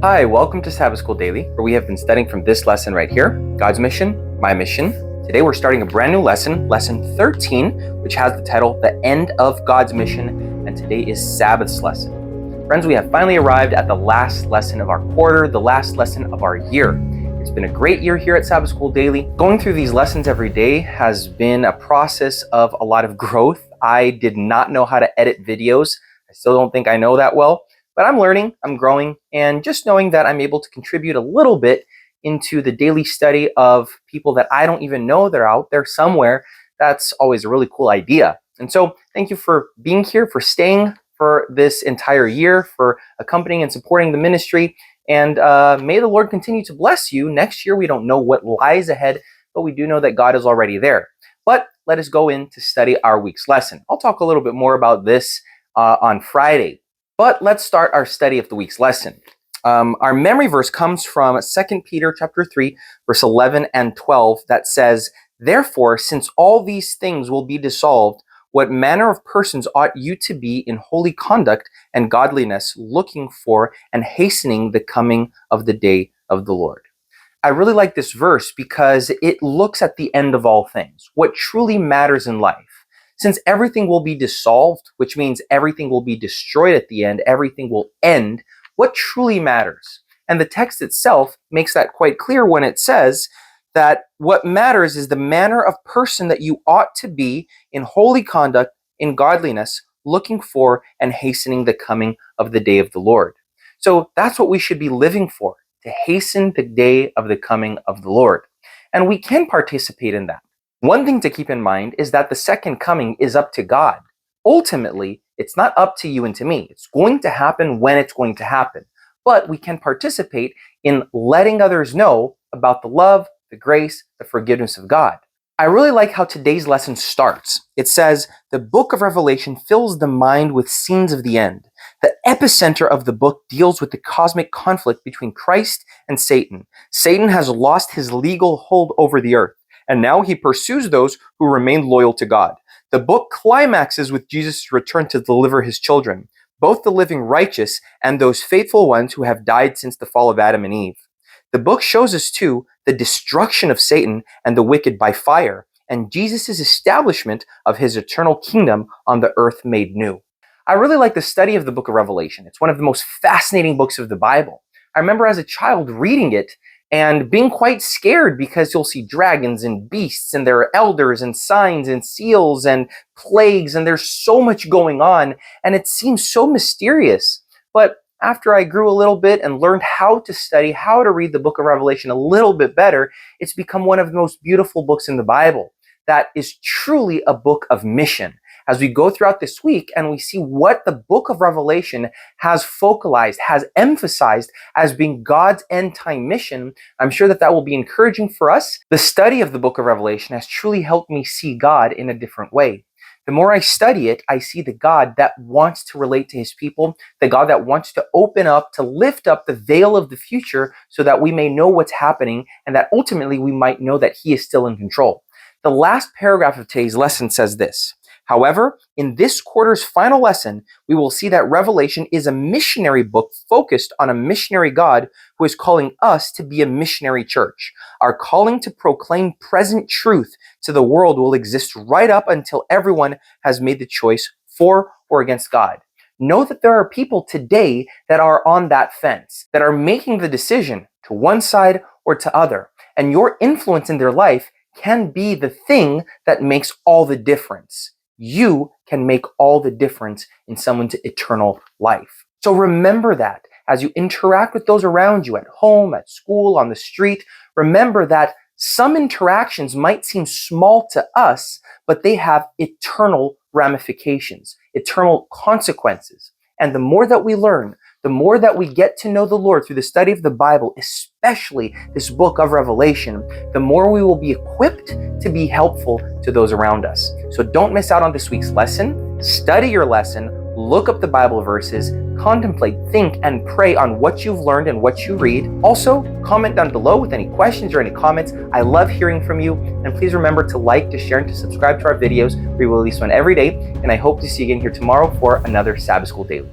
Hi, welcome to Sabbath School Daily, where we have been studying from this lesson right here, God's mission, my mission. Today we're starting a brand new lesson, lesson 13, which has the title, The End of God's Mission, and today is Sabbath's lesson. Friends, we have finally arrived at the last lesson of our quarter, the last lesson of our year. It's been a great year here at Sabbath School Daily. Going through these lessons every day has been a process of a lot of growth. I did not know how to edit videos. I still don't think I know that well. But I'm learning, I'm growing, and just knowing that I'm able to contribute a little bit into the daily study of people that I don't even know they're out there somewhere, that's always a really cool idea. And so thank you for being here, for staying for this entire year, for accompanying and supporting the ministry. And may the Lord continue to bless you. Next year, we don't know what lies ahead, but we do know that God is already there. But let us go in to study our week's lesson. I'll talk a little bit more about this on Friday. But let's start our study of the week's lesson. Our memory verse comes from 2 Peter chapter 3, verse 11 and 12 that says, "Therefore, since all these things will be dissolved, what manner of persons ought you to be in holy conduct and godliness, looking for and hastening the coming of the day of the Lord?" I really like this verse because it looks at the end of all things, what truly matters in life. Since everything will be dissolved, which means everything will be destroyed at the end, everything will end, what truly matters? And the text itself makes that quite clear when it says that what matters is the manner of person that you ought to be in holy conduct, in godliness, looking for and hastening the coming of the day of the Lord. So that's what we should be living for, to hasten the day of the coming of the Lord. And we can participate in that. One thing to keep in mind is that the second coming is up to God. Ultimately, it's not up to you and to me. It's going to happen when it's going to happen. But we can participate in letting others know about the love, the grace, the forgiveness of God. I really like how today's lesson starts. It says, the book of Revelation fills the mind with scenes of the end. The epicenter of the book deals with the cosmic conflict between Christ and Satan. Satan has lost his legal hold over the earth, and now he pursues those who remain loyal to God. The book climaxes with Jesus' return to deliver his children, both the living righteous and those faithful ones who have died since the fall of Adam and Eve. The book shows us, too, the destruction of Satan and the wicked by fire, and Jesus' establishment of his eternal kingdom on the earth made new. I really like the study of the book of Revelation. It's one of the most fascinating books of the Bible. I remember as a child reading it and being quite scared because you'll see dragons and beasts and there are elders and signs and seals and plagues and there's so much going on and it seems so mysterious. But after I grew a little bit and learned how to study, how to read the book of Revelation a little bit better, it's become one of the most beautiful books in the Bible. That is truly a book of mission. As we go throughout this week and we see what the book of Revelation has focalized, has emphasized as being God's end time mission, I'm sure that that will be encouraging for us. The study of the book of Revelation has truly helped me see God in a different way. The more I study it, I see the God that wants to relate to his people, the God that wants to open up, to lift up the veil of the future so that we may know what's happening and that ultimately we might know that he is still in control. The last paragraph of today's lesson says this. However, in this quarter's final lesson, we will see that Revelation is a missionary book focused on a missionary God who is calling us to be a missionary church. Our calling to proclaim present truth to the world will exist right up until everyone has made the choice for or against God. Know that there are people today that are on that fence, that are making the decision to one side or to other, and your influence in their life can be the thing that makes all the difference. You can make all the difference in someone's eternal life. So remember that as you interact with those around you at home, at school, on the street, remember that some interactions might seem small to us, but they have eternal ramifications, eternal consequences. And the more that we learn, the more that we get to know the Lord through the study of the Bible, especially this book of Revelation, the more we will be equipped to be helpful to those around us. So don't miss out on this week's lesson. Study your lesson, look up the Bible verses, contemplate, think, and pray on what you've learned and what you read. Also, comment down below with any questions or any comments. I love hearing from you. And please remember to like, to share, and to subscribe to our videos. We will release one every day. And I hope to see you again here tomorrow for another Sabbath School Daily.